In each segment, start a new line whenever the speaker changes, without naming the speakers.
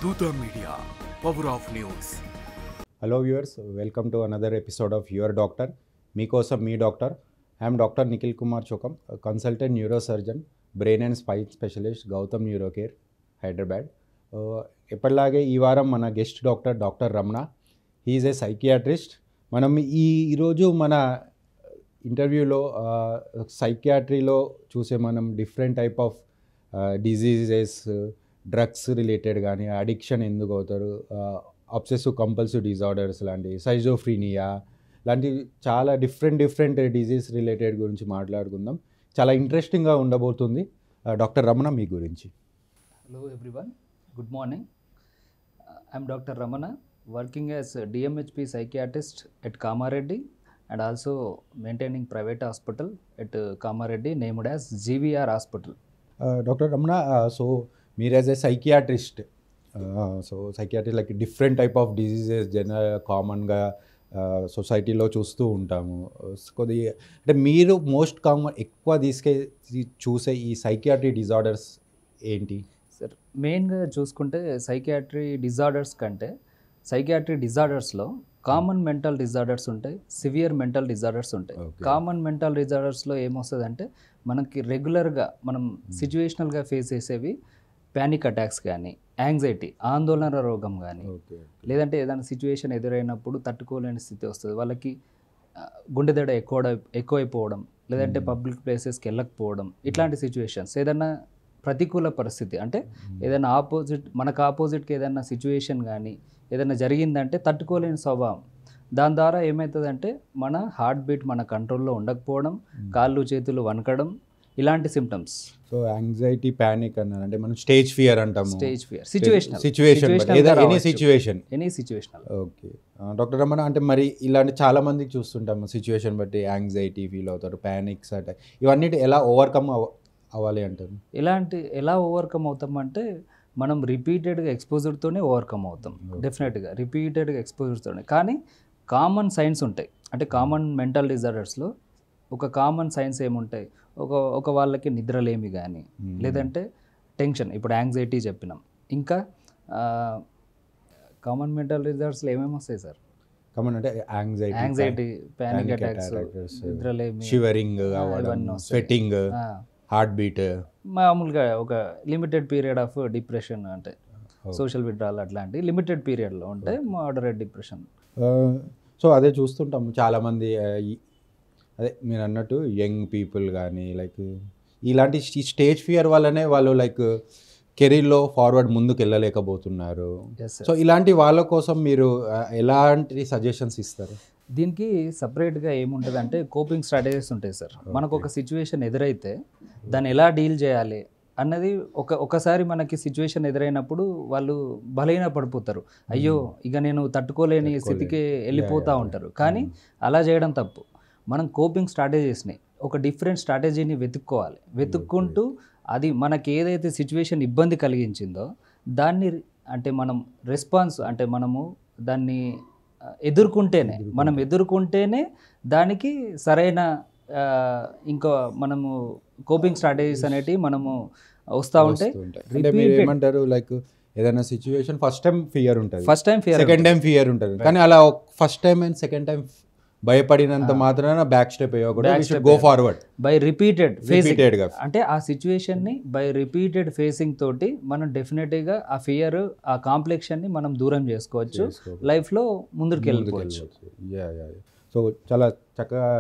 Dutta Media, Power of News.
Hello viewers, welcome to another episode of Your Doctor. మీకోసం మీ doctor. I'm doctor Nikhil Kumar Chokam, consultant neurosurgeon, brain and spine specialist, Gautam neuro care, Hyderabad. ఎప్పటిలాగే ఈ వారం మన guest doctor Ramana. He is a psychiatrist. మనం ఈరోజు మన ఇంటర్వ్యూలో సైకియాట్రీలో చూసే మనం different type of diseases, drugs related కానీ, అడిక్షన్ ఎందుకు అవుతారు, అబ్సెసివ్ కంపల్సివ్ డిజార్డర్స్ లాంటి, సైజోఫ్రీనియా లాంటి చాలా డిఫరెంట్ డిజీజ్ రిలేటెడ్ గురించి మాట్లాడుకుందాం. చాలా ఇంట్రెస్టింగ్గా ఉండబోతుంది. డాక్టర్ రమణ, మీ గురించి.
Hello everyone, good morning. I'm Dr. Ramana, working as a DMHP psychiatrist at Kamareddy and also maintaining private hospital at Kamareddy named as GVR Hospital.
Doctor Ramana, so మీరు as a psychiatrist, so psychiatry like different type of diseases కామన్గా సొసైటీలో చూస్తూ ఉంటాము. కొద్దిగా అంటే మీరు most common ఎక్కువ చూసే ఈ సైకియాట్రీ డిజార్డర్స్ ఏంటి?
సార్, మెయిన్గా చూసుకుంటే సైకియాట్రీ డిజార్డర్స్ కంటే సైకియాట్రీ డిజార్డర్స్లో కామన్ మెంటల్ డిజార్డర్స్ ఉంటాయి, సివియర్ మెంటల్ డిజార్డర్స్ ఉంటాయి. కామన్ మెంటల్ డిజార్డర్స్లో ఏమొస్తుందంటే మనకి రెగ్యులర్గా మనం సిచ్యువేషనల్గా ఫేస్ చేసేవి ప్యానిక్ అటాక్స్ కానీ, యాంగ్జైటీ, ఆందోళన రోగం కానీ, లేదంటే ఏదైనా సిచ్యువేషన్ ఎదురైనప్పుడు తట్టుకోలేని స్థితి వస్తుంది వాళ్ళకి. గుండెదడ ఎక్కువైపోవడం, లేదంటే పబ్లిక్ ప్లేసెస్కి వెళ్ళకపోవడం, ఇట్లాంటి సిచ్యువేషన్స్. ఏదైనా ప్రతికూల పరిస్థితి అంటే ఏదైనా మనకు ఆపోజిట్కి ఏదైనా సిచ్యువేషన్ కానీ ఏదైనా జరిగిందంటే తట్టుకోలేని స్వభావం. దాని ద్వారా ఏమవుతుందంటే మన హార్ట్ బీట్ మన కంట్రోల్లో ఉండకపోవడం, కాళ్ళు చేతులు వణకడం, ఇలాంటి సిమ్టమ్స్.
సో యాంగ్జైటీ, ప్యానిక్ అన్నారంటే మనం స్టేజ్ ఫియర్ అంటాము.
Stage fear, any situational.
Okay doctor Ramana, అంటే మరి ఇలాంటి చాలా మందికి చూస్తుంటాము, సిచ్యువేషన్ బట్టి యాంగ్జైటీ ఫీల్ అవుతారు, ప్యానిక్స్ అటాక్, ఇవన్నీ ఎలా ఓవర్కమ్ అవ్వాలి అంటారు?
ఎలా ఓవర్కమ్ అవుతామంటే మనం రిపీటెడ్గా ఎక్స్పోజర్తోనే ఓవర్కమ్ అవుతాం. డెఫినెట్గా రిపీటెడ్గా ఎక్స్పోజర్తోనే. కానీ కామన్ సైన్స్ ఉంటాయి. అంటే కామన్ మెంటల్ డిజార్డర్స్లో ఒక కామన్ సైన్స్ ఏముంటాయి, ఒక వాళ్ళకి నిద్రలేమి కానీ, లేదంటే టెన్షన్, ఇప్పుడు యాంగ్జైటీ చెప్పినాం. ఇంకా కామన్ మెంటల్ డిజార్డర్స్లో ఏమేమి వస్తాయి సార్?
కామన్ అంటే
యాంగ్జైటీ, ప్యానిక్ అటాక్స్, నిద్రలేమి,
షివరింగ్, స్వెట్టింగ్, హార్ట్ బీట్,
మామూలుగా ఒక లిమిటెడ్ పీరియడ్ ఆఫ్ డిప్రెషన్, అంటే సోషల్ విత్డ్రాల్ అట్లాంటి లిమిటెడ్ పీరియడ్లో ఉంటే మోడరేట్ డిప్రెషన్.
సో అదే చూస్తుంటాము చాలామంది. అదే మీరు అన్నట్టు యంగ్ పీపుల్ కానీ లైక్ ఇలాంటి స్టేజ్ ఫియర్ వల్లనే వాళ్ళు లైక్ కెరీర్లో ఫార్వర్డ్ ముందుకు వెళ్ళలేకపోతున్నారు. సో ఇలాంటి వాళ్ళ కోసం మీరు ఎలాంటి సజెషన్స్ ఇస్తారు?
దీనికి సపరేట్గా ఏముంటుంది అంటే కోపింగ్ స్ట్రాటజీస్ ఉంటాయి సార్. మనకు ఒక సిచ్యువేషన్ ఎదురైతే దాన్ని ఎలా డీల్ చేయాలి అన్నది ఒకసారి మనకి సిచ్యువేషన్ ఎదురైనప్పుడు వాళ్ళు బలహీన పడిపోతారు. అయ్యో ఇక నేను తట్టుకోలేని స్థితికి వెళ్ళిపోతూ ఉంటారు. కానీ అలా చేయడం తప్పు. మనం కోపింగ్ స్ట్రాటజీస్ని, ఒక డిఫరెంట్ స్ట్రాటజీని వెతుక్కుంటూ అది మనకి ఏదైతే సిచ్యువేషన్ ఇబ్బంది కలిగించిందో దాన్ని అంటే మనం రెస్పాన్స్ అంటే మనము దాన్ని ఎదుర్కొంటేనే దానికి సరైన ఇంకా మనము కోపింగ్ స్ట్రాటజీస్ అనేటివి మనము వస్తూ ఉంటాయి.
ఏమంటారు లైక్ ఏదైనా సిచ్యువేషన్ ఫస్ట్ టైం ఫియర్ ఉంటుంది, సెకండ్ టైం ఫియర్ ఉంటుంది, కానీ అలా first time and second time భయపడినంత మాత్రాన back step go forward by repeated
అంటే ఆ సిచ్యువేషన్ని బై రిపీటెడ్ ఫేసింగ్ తోటి మనం డెఫినెట్గా ఆ ఫియర్, ఆ కాంప్లెక్షన్ని మనం దూరం చేసుకోవచ్చు, లైఫ్లో ముందుకు వెళ్ళిపోవచ్చు.
సో చాలా చక్కగా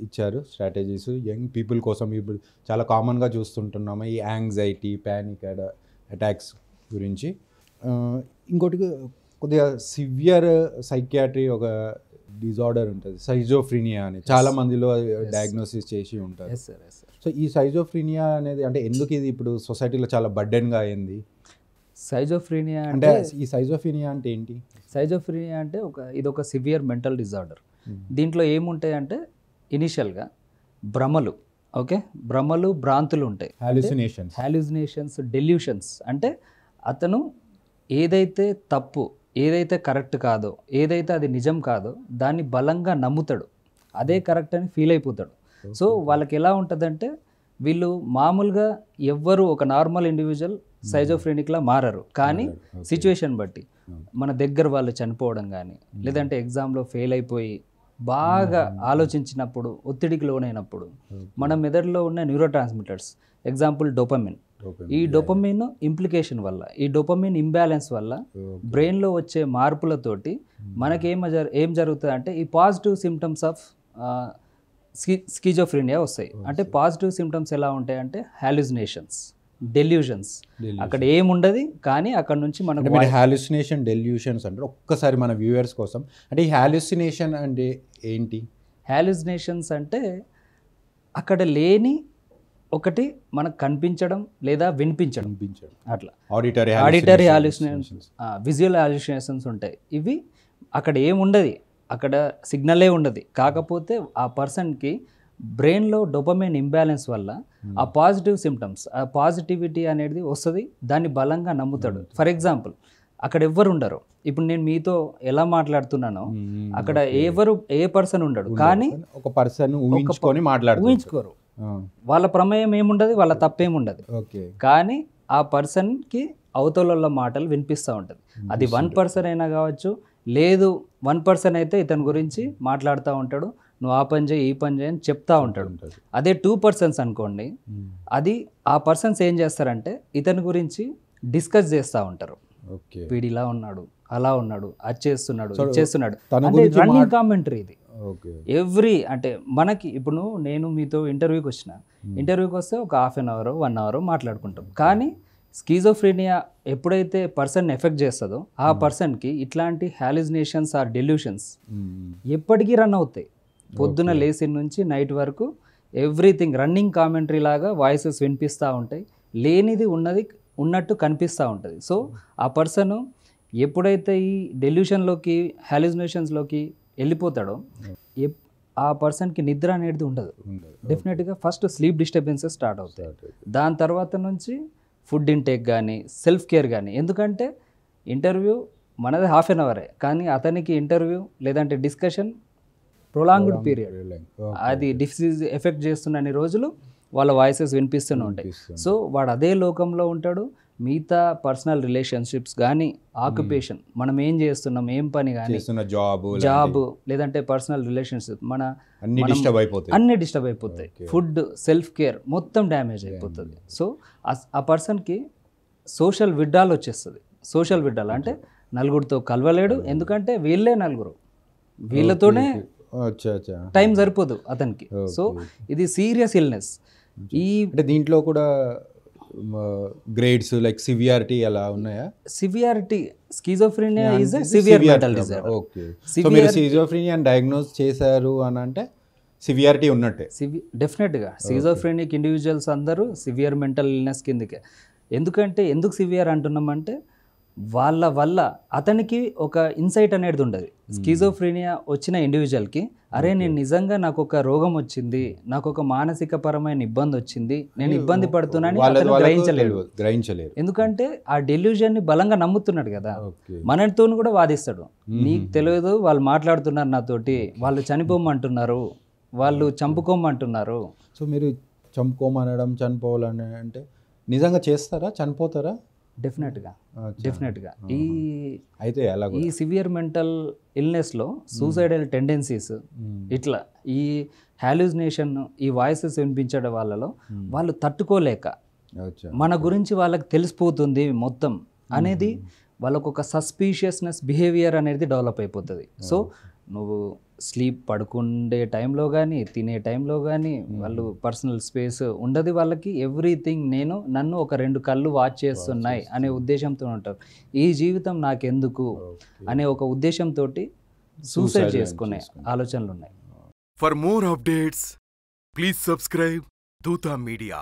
ఇచ్చారు స్ట్రాటజీస్ యంగ్ పీపుల్ కోసం. ఇప్పుడు చాలా కామన్గా చూస్తుంటున్నాము ఈ యాంగ్జైటీ, ప్యానిక్ అటాక్స్ గురించి. ఇంకోటి కొద్దిగా సివియర్ సైకియాట్రీ ఒక డిజార్డర్ ఉంటుంది, సైజోఫ్రీనియా అని చాలా మందిలో డయాగ్నోసిస్ చేసి ఉంటారు. సో ఈ సైజోఫ్రీనియా అనేది అంటే ఎందుకు ఇది ఇప్పుడు సొసైటీలో చాలా బర్డెన్గా అయింది?
సైజోఫ్రీనియా
అంటే ఈ సైజోఫ్రీనియా అంటే ఏంటి?
సైజోఫ్రీనియా అంటే ఇది ఒక సివియర్ మెంటల్ డిజార్డర్. దీంట్లో ఏముంటాయి అంటే ఇనిషియల్గా భ్రమలు, భ్రాంతులు ఉంటాయి, హాలుసినేషన్స్, డెల్యూషన్స్. అంటే అతను ఏదైతే తప్పు, ఏదైతే కరెక్ట్ కాదో, ఏదైతే అది నిజం కాదో దాన్ని బలంగా నమ్ముతాడు, అదే కరెక్ట్ అని ఫీల్ అయిపోతాడు. సో వాళ్ళకి ఎలా ఉంటుందంటే వీళ్ళు మామూలుగా ఎవ్వరు ఒక నార్మల్ ఇండివిజువల్ సైజోఫ్రెనిక్లా మారరు, కానీ సిచ్యువేషన్ బట్టి మన దగ్గర వాళ్ళు చనిపోవడం కానీ లేదంటే ఎగ్జామ్లో ఫెయిల్ అయిపోయి బాగా ఆలోచించినప్పుడు ఒత్తిడికి లోనైనప్పుడు మన మెదడులో ఉన్న న్యూరో ట్రాన్స్మిటర్స్, ఎగ్జాంపుల్ డోపమిన్, ఈ డోపమిన్ ఇంప్లికేషన్ వల్ల, ఈ డోపమిన్ ఇంబ్యాలెన్స్ వల్ల బ్రెయిన్లో వచ్చే మార్పులతోటి మనకి ఏం జరుగుతుంది అంటే ఈ పాజిటివ్ సిమ్టమ్స్ ఆఫ్ స్కిజోఫ్రీనియా వస్తాయి. అంటే పాజిటివ్ సిమ్టమ్స్ ఎలా ఉంటాయంటే హాలుసినేషన్స్, డెల్యూషన్స్, అక్కడ ఏముండదు కానీ అక్కడ నుంచి మనకు
హాలుసినేషన్ డెల్యూషన్స్ అంటే ఒక్కసారి మన వ్యూవర్స్ కోసం అంటే ఈ హాలుసినేషన్ అంటే ఏంటి?
హాలుసినేషన్స్ అంటే అక్కడ లేని ఒకటి మనకు కనిపించడం లేదా వినిపించడం, అట్లా ఆడిటరీ హాలుసినేషన్స్, విజువల్ హాలుసినేషన్స్ ఉంటాయి. ఇవి అక్కడ ఏముండదు, అక్కడ సిగ్నలే ఉండదు, కాకపోతే ఆ పర్సన్కి బ్రెయిన్లో డోపమైన్ ఇంబ్యాలెన్స్ వల్ల ఆ పాజిటివ్ సిమ్టమ్స్, ఆ పాజిటివిటీ అనేది వస్తుంది, దాన్ని బలంగా నమ్ముతాడు. ఫర్ ఎగ్జాంపుల్ అక్కడ ఎవ్వరు ఉండరు, ఇప్పుడు నేను మీతో ఎలా మాట్లాడుతున్నానో అక్కడ ఏ పర్సన్ ఉండడు, కానీ
ఒక పర్సన్
ఊహించుకోరు, వాళ్ళ ప్రమేయం ఏముండదు, వాళ్ళ తప్పేముండదు, కానీ ఆ పర్సన్కి అవతల మాటలు వినిపిస్తూ ఉంటుంది. అది 1% అయినా కావచ్చు, లేదు 1% అయితే ఇతని గురించి మాట్లాడుతూ ఉంటాడు, నువ్వు ఆ పని చేయి ఈ పని చేయి అని చెప్తా ఉంటాడు. అదే 2% అనుకోండి, అది ఆ పర్సన్స్ ఏం చేస్తారంటే ఇతని గురించి డిస్కస్ చేస్తూ ఉంటారు. వీడు ఇలా ఉన్నాడు, అలా ఉన్నాడు, అది చేస్తున్నాడు, ఇది చేస్తున్నాడు, అంటే రన్నింగ్ కామెంటరీ ఇది. అంటే మనకి ఇప్పుడు నేను మీతో ఇంటర్వ్యూకి వస్తే ఒక 1/2 అవర్ 1 అవర్ మాట్లాడుకుంటాం, కానీ స్కిజోఫ్రీనియా ఎప్పుడైతే పర్సన్ ఎఫెక్ట్ చేస్తుందో ఆ పర్సన్కి ఇట్లాంటి హాలుసినేషన్స్ ఆర్ డెల్యూషన్స్ ఎప్పటికీ రన్ అవుతాయి. పొద్దున లేచిన నుంచి నైట్ వరకు ఎవ్రీథింగ్ రన్నింగ్ కామెంటరీ లాగా వాయిసెస్ వినిపిస్తూ ఉంటాయి, లేనిది ఉన్నట్టు కనిపిస్తూ ఉంటుంది. సో ఆ పర్సన్ ఎప్పుడైతే ఈ డెల్యూషన్లోకి హాలుసినేషన్స్లోకి వెళ్ళిపోతాడో ఆ పర్సన్కి నిద్ర అనేది ఉండదు. డెఫినెట్గా ఫస్ట్ స్లీప్ డిస్టర్బెన్సెస్ స్టార్ట్ అవుతాయి, దాని తర్వాత నుంచి ఫుడ్ ఇంటేక్ కానీ సెల్ఫ్ కేర్ కానీ, ఎందుకంటే ఇంటర్వ్యూ మనది 1/2 అవరే, కానీ అతనికి ఇంటర్వ్యూ లేదంటే డిస్కషన్ ప్రొలాంగ్డ్ పీరియడ్, అది డిసీజ్ ఎఫెక్ట్ చేస్తున్న రోజులు వాళ్ళ వాయిసెస్ వినిపిస్తూనే ఉంటాయి. సో వాడు అదే లోకంలో ఉంటాడు, మిగతా పర్సనల్ రిలేషన్షిప్స్ కానీ ఆక్యుపేషన్, మనం ఏం చేస్తున్నాం, ఏం పని కానీ, జాబ్ లేదంటే పర్సనల్ రిలేషన్షిప్ అన్ని డిస్టర్బ్ అయిపోతాయి. ఫుడ్, సెల్ఫ్ కేర్ మొత్తం డ్యామేజ్ అయిపోతుంది. సో ఆ పర్సన్కి సోషల్ విడ్డాల్ వచ్చేస్తుంది. సోషల్ విడ్డాల్ అంటే నలుగురితో కలవలేడు, ఎందుకంటే వీళ్ళే నలుగురు, వీళ్ళతోనే టైం సరిపోదు అతనికి. సో ఇది సీరియస్ ఇల్నెస్.
అంటే దీంట్లో కూడా గ్రేడ్స్ లైక్ సివియారిటీ అలా ఉన్నాయా?
Severity, schizophrenia is a severe mental disorder.
Okay, so మీరు స్కిజోఫ్రీనియా డయాగ్నోస్ చేశారు అని అంటే సివియారిటీ ఉన్నట్టే.
డెఫినెట్గా స్కిజోఫ్రీనిక్ ఇండివిజువల్స్ అందరూ సివియర్ మెంటల్ ఇల్నెస్ కిందకే. ఎందుకు సివియర్ అంటున్నామంటే వాళ్ళ వల్ల అతనికి ఒక ఇన్సైట్ అనేది ఉండదు. స్కిజోఫ్రీనియా వచ్చిన ఇండివిజువల్కి అరే నేను నిజంగా నాకు ఒక రోగం వచ్చింది, నాకు ఒక మానసిక పరమైన ఇబ్బంది వచ్చింది, నేను ఇబ్బంది పడుతున్నానని గ్రహించలేడు. ఎందుకంటే ఆ డెల్యూజన్ని బలంగా నమ్ముతున్నాడు కదా, మనతో కూడా వాదిస్తాడు. నీకు తెలియదు, వాళ్ళు మాట్లాడుతున్నారు నాతోటి, వాళ్ళు చనిపోమంటున్నారు, వాళ్ళు చంపుకోమంటున్నారు.
సో మీరు చంపుకోమనడం, చనిపోవాలని అంటే నిజంగా చేస్తారా, చనిపోతారా?
డెఫినెట్గా
ఈ
సివియర్ మెంటల్ ఇల్నెస్లో సూసైడల్ టెండెన్సీస్, ఇట్లా ఈ హాలుసినేషన్, ఈ వాయిసెస్ వినిపించడం వాళ్ళలో వాళ్ళు తట్టుకోలేక మన గురించి వాళ్ళకి తెలిసిపోతుంది మొత్తం అనేది, వాళ్ళకు ఒక సస్పీషియస్నెస్ బిహేవియర్ అనేది డెవలప్ అయిపోతుంది. సో నువ్వు స్లీప్ పడుకుండే టైంలో కానీ తినే టైంలో కానీ వాళ్ళు పర్సనల్ స్పేస్ ఉండదు వాళ్ళకి. ఎవ్రీథింగ్ నన్ను ఒక 2 కళ్ళు వాచ్ చేస్తున్నాయి అనే ఉద్దేశంతో ఉంటారు. ఈ జీవితం నాకెందుకు అనే ఒక ఉద్దేశంతో సూసైడ్ చేసుకునే ఆలోచనలు ఉన్నాయి.
For more updates please subscribe Dootha media.